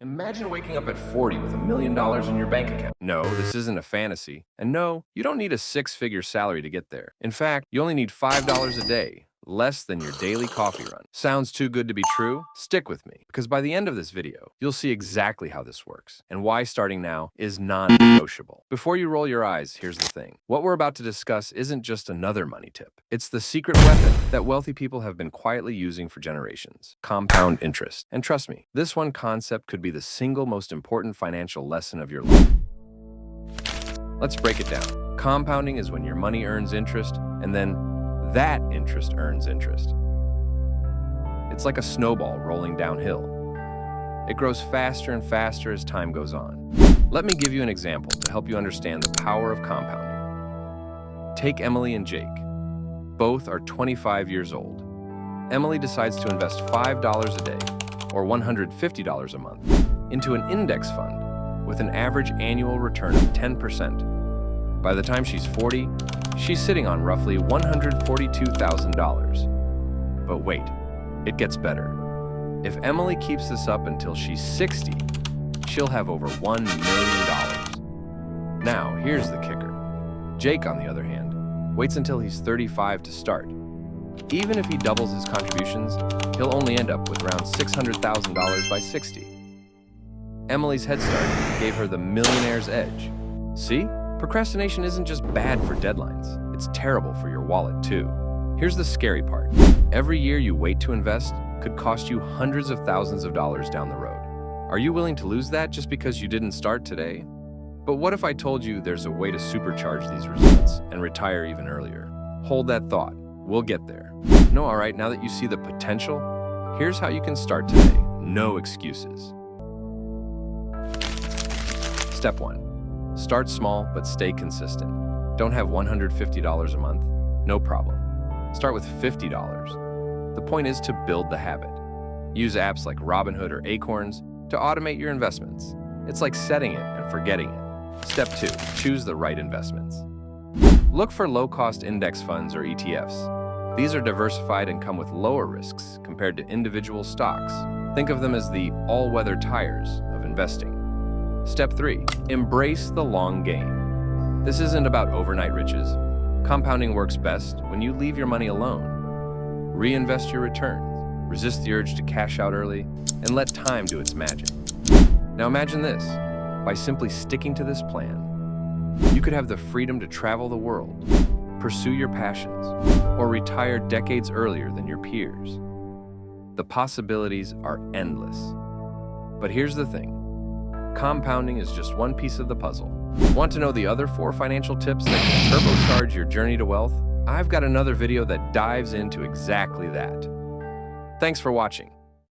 Imagine waking up at 40 with $1 million in your bank account. No, this isn't a fantasy. And no, you don't need a six-figure salary to get there. In fact, you only need $5 a day, less than your daily coffee run. Sounds too good to be true? Stick with me, because by the end of this video, you'll see exactly how this works and why starting now is non-negotiable. Before you roll your eyes, here's the thing. What we're about to discuss isn't just another money tip. It's the secret weapon that wealthy people have been quietly using for generations: compound interest. And trust me, this one concept could be the single most important financial lesson of your life. Let's break it down. Compounding is when your money earns interest, and then that interest earns interest. It's like a snowball rolling downhill. It grows faster and faster as time goes on. Let me give you an example to help you understand the power of compounding. Take Emily and Jake. Both are 25 years old. Emily decides to invest $5 a day, or $150 a month, into an index fund with an average annual return of 10%. By the time she's 40, she's sitting on roughly $142,000. But wait, it gets better. If Emily keeps this up until she's 60, she'll have over $1 million. Now, here's the kicker. Jake, on the other hand, waits until he's 35 to start. Even if he doubles his contributions, he'll only end up with around $600,000 by 60. Emily's head start gave her the millionaire's edge. See? Procrastination isn't just bad for deadlines, it's terrible for your wallet too. Here's the scary part. Every year you wait to invest could cost you hundreds of thousands of dollars down the road. Are you willing to lose that just because you didn't start today? But what if I told you there's a way to supercharge these results and retire even earlier? Hold that thought. We'll get there. No, all right, now that you see the potential, here's how you can start today. No excuses. Step 1. Start small, but stay consistent. Don't have $150 a month? No problem. Start with $50. The point is to build the habit. Use apps like Robinhood or Acorns to automate your investments. It's like setting it and forgetting it. Step 2. Choose the right investments. Look for low-cost index funds or ETFs. These are diversified and come with lower risks compared to individual stocks. Think of them as the all-weather tires of investing. Step 3. Embrace the long game. This isn't about overnight riches. Compounding works best when you leave your money alone. Reinvest your returns, resist the urge to cash out early, and let time do its magic. Now imagine this. By simply sticking to this plan, you could have the freedom to travel the world, pursue your passions, or retire decades earlier than your peers. The possibilities are endless. But here's the thing. Compounding is just one piece of the puzzle. Want to know the other 4 financial tips that can turbocharge your journey to wealth? I've got another video that dives into exactly that. Thanks for watching.